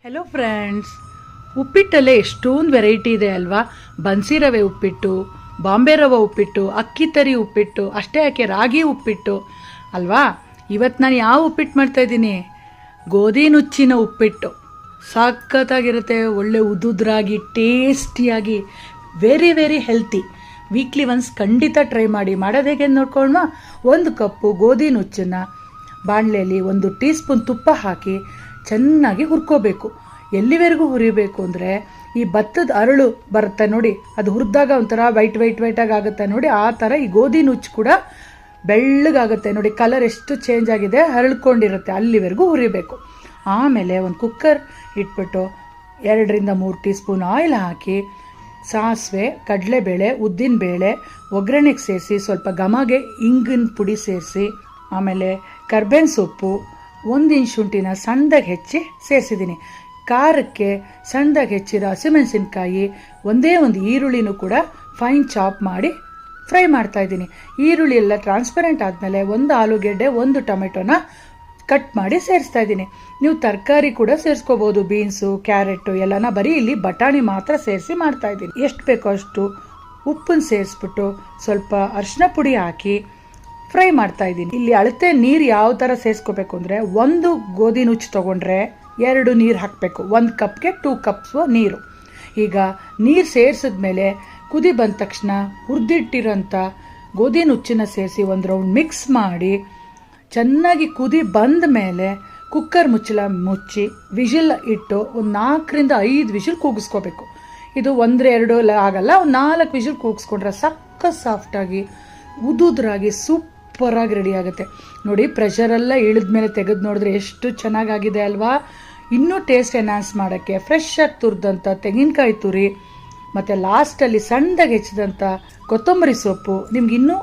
Hello friends, ಉಪ್ಪಿಟ್ಟಲ್ಲೇ ಎಷ್ಟೊಂದು variety ಇದೆ ಅಲ್ವಾ. ಬನ್ಸಿ ರವೆ ಉಪ್ಪಿಟ್ಟು, ಬಾಂಬೆ ರವೆ ಉಪ್ಪಿಟ್ಟು, ಅಕ್ಕಿ ತರಿ ಉಪ್ಪಿಟ್ಟು, ಅಷ್ಟೇ ಯಾಕೆ ರಾಗಿ ಉಪ್ಪಿಟ್ಟು ಅಲ್ವಾ. ಇವತ್ತು ನಾನು ಯಾವ ಉಪ್ಪಿಟ್ಟು ಮಾಡ್ತಾಯಿದ್ದೀನಿ, ಗೋಧಿ ನುಚ್ಚಿನ ಉಪ್ಪಿಟ್ಟು. ಸಖತ್ತಾಗಿರುತ್ತೆ, ಒಳ್ಳೆ ಉದುದ್ರಾಗಿ ಟೇಸ್ಟಿಯಾಗಿ, very very healthy. Weekly once ಖಂಡಿತ ಟ್ರೈ ಮಾಡಿ. ಮಾಡೋದು ಹೇಗೆ ನೋಡ್ಕೊಳ್ಳೋಣ. 1 ಕಪ್ಪು ಗೋಧಿ ನುಚ್ಚನ್ನು ಬಾಣಲೆಯಲ್ಲಿ 1 ಟೀ ಸ್ಪೂನ್ ತುಪ್ಪ ಹಾಕಿ ಚೆನ್ನಾಗಿ ಹುರ್ಕೋಬೇಕು. ಎಲ್ಲಿವರೆಗೂ ಹುರಿಬೇಕು ಅಂದರೆ ಈ ಭತ್ತದ ಅರಳು ಬರುತ್ತೆ ನೋಡಿ, ಅದು ಹುರಿದಾಗ ಒಂಥರ ವೈಟಾಗಿ ಆಗುತ್ತೆ ನೋಡಿ, ಆ ಥರ ಈ ಗೋಧಿ ನುಚ್ಚು ಕೂಡ ಬೆಳ್ಳಗಾಗುತ್ತೆ ನೋಡಿ. ಕಲರ್ ಎಷ್ಟು ಚೇಂಜ್ ಆಗಿದೆ, ಹರಳ್ಕೊಂಡಿರುತ್ತೆ, ಅಲ್ಲಿವರೆಗೂ ಹುರಿಬೇಕು. ಆಮೇಲೆ ಒಂದು ಕುಕ್ಕರ್ ಇಟ್ಬಿಟ್ಟು 2 ರಿಂದ 3 ಟೀ ಸ್ಪೂನ್ ಆಯಿಲ್ ಹಾಕಿ ಸಾಸಿವೆ, ಕಡಲೆಬೇಳೆ, ಉದ್ದಿನಬೇಳೆ ಒಗ್ಗರಣೆಗೆ ಸೇರಿಸಿ, ಸ್ವಲ್ಪ ಘಮಗೆ ಇಂಗಿನ ಪುಡಿ ಸೇರಿಸಿ, ಆಮೇಲೆ ಕರ್ಬೇವಿನ ಸೊಪ್ಪು, 1 ಇಂಚ್ ಶುಂಠಿನ ಸಣ್ಣದಾಗಿ ಹೆಚ್ಚಿ ಸೇರಿಸಿದ್ದೀನಿ. ಖಾರಕ್ಕೆ ಸಣ್ಣದಾಗಿ ಹೆಚ್ಚಿರೋ ಹಸಿಮೆಣಸಿನ್ಕಾಯಿ, ಒಂದೇ ಒಂದು ಈರುಳ್ಳಿನೂ ಕೂಡ ಫೈನ್ ಚಾಪ್ ಮಾಡಿ ಫ್ರೈ ಮಾಡ್ತಾ ಇದ್ದೀನಿ. ಈರುಳ್ಳಿ ಎಲ್ಲ ಟ್ರಾನ್ಸ್ಪರೆಂಟ್ ಆದಮೇಲೆ 1 ಆಲೂಗೆಡ್ಡೆ, 1 ಟೊಮೆಟೊನ ಕಟ್ ಮಾಡಿ ಸೇರಿಸ್ತಾ ಇದ್ದೀನಿ. ನೀವು ತರಕಾರಿ ಕೂಡ ಸೇರಿಸ್ಕೋಬೋದು, ಬೀನ್ಸು, ಕ್ಯಾರೆಟು ಎಲ್ಲನ. ಬರೀ ಇಲ್ಲಿ ಬಟಾಣಿ ಮಾತ್ರ ಸೇರಿಸಿ ಮಾಡ್ತಾ ಇದ್ದೀನಿ. ಎಷ್ಟು ಬೇಕೋ ಅಷ್ಟು ಉಪ್ಪನ್ನು ಸೇರಿಸ್ಬಿಟ್ಟು ಸ್ವಲ್ಪ ಅರಿಶಿನ ಪುಡಿ ಹಾಕಿ ಫ್ರೈ ಮಾಡ್ತಾ ಇದ್ದೀನಿ. ಇಲ್ಲಿ ಅಳತೆ ನೀರು ಯಾವ ಥರ ಸೇರಿಸ್ಕೋಬೇಕು ಅಂದರೆ, 1 ಗೋಧಿ ನುಚ್ಚು ತೊಗೊಂಡ್ರೆ 2 ನೀರು ಹಾಕಬೇಕು. 1 ಕಪ್ಗೆ 2 ಕಪ್ಸ್ ನೀರು. ಈಗ ನೀರು ಸೇರಿಸಿದ್ಮೇಲೆ ಕುದಿ ಬಂದ ತಕ್ಷಣ ಹುರಿದಿಟ್ಟಿರೋಂಥ ಗೋಧಿ ನುಚ್ಚನ್ನ ಸೇರಿಸಿ 1 ರೌಂಡ್ ಮಿಕ್ಸ್ ಮಾಡಿ ಚೆನ್ನಾಗಿ ಕುದಿ ಬಂದ ಮೇಲೆ ಕುಕ್ಕರ್ ಮುಚ್ಚಳ ಮುಚ್ಚಿ ವಿಷಿಲ್ ಇಟ್ಟು 4 ರಿಂದ 5 ವಿಷಿಲ್ ಕೂಗಿಸ್ಕೋಬೇಕು. ಇದು 1-2 ಆಗಲ್ಲ, 4 ವಿಷಿಲ್ ಕೂಗಿಸ್ಕೊಂಡ್ರೆ ಸಕ್ಕ ಸಾಫ್ಟಾಗಿ ಉದುದ್ರಾಗಿ ಸೂಪರಾಗಿ ರೆಡಿ ಆಗುತ್ತೆ ನೋಡಿ. ಪ್ರೆಷರೆಲ್ಲ ಇಳಿದ್ಮೇಲೆ ತೆಗೆದು ನೋಡಿದ್ರೆ ಎಷ್ಟು ಚೆನ್ನಾಗಾಗಿದೆ ಅಲ್ವಾ. ಇನ್ನೂ ಟೇಸ್ಟ್ ಎನ್ಹಾನ್ಸ್ ಮಾಡೋಕ್ಕೆ ಫ್ರೆಶ್ ಆಗಿ ತುರಿದಂಥ ತೆಂಗಿನಕಾಯಿ ತುರಿ ಮತ್ತು ಲಾಸ್ಟಲ್ಲಿ ಸಣ್ಣದಾಗಿ ಹೆಚ್ಚಿದಂಥ ಕೊತ್ತಂಬರಿ ಸೊಪ್ಪು, ನಿಮ್ಗೆ ಇನ್ನೂ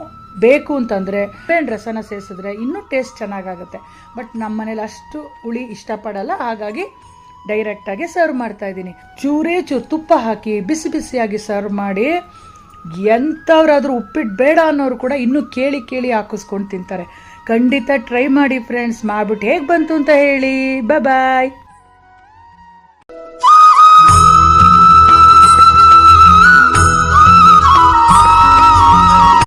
ಬೇಕು ಅಂತಂದರೆ ಬೇವಿನ ರಸನ ಸೇರಿಸಿದ್ರೆ ಇನ್ನೂ ಟೇಸ್ಟ್ ಚೆನ್ನಾಗಾಗುತ್ತೆ. ಬಟ್ ನಮ್ಮ ಮನೇಲಿ ಅಷ್ಟು ಹುಳಿ ಇಷ್ಟಪಡಲ್ಲ, ಹಾಗಾಗಿ ಡೈರೆಕ್ಟಾಗಿ ಸರ್ವ್ ಮಾಡ್ತಾಯಿದ್ದೀನಿ. ಚೂರೇ ಚೂರು ತುಪ್ಪ ಹಾಕಿ ಬಿಸಿ ಬಿಸಿಯಾಗಿ ಸರ್ವ್ ಮಾಡಿ, ಎಂಥವ್ರಾದ್ರೂ ಉಪ್ಪಿಟ್ಟು ಬೇಡ ಅನ್ನೋರು ಕೂಡ ಇನ್ನೂ ಕೇಳಿ ಹಾಕಿಸ್ಕೊಂಡು ತಿಂತಾರೆ. ಖಂಡಿತ ಟ್ರೈ ಮಾಡಿ ಫ್ರೆಂಡ್ಸ್. ಮಾಡಿಬಿಟ್ಟು ಹೇಗೆ ಬಂತು ಅಂತ ಹೇಳಿ. ಬಾಯ್.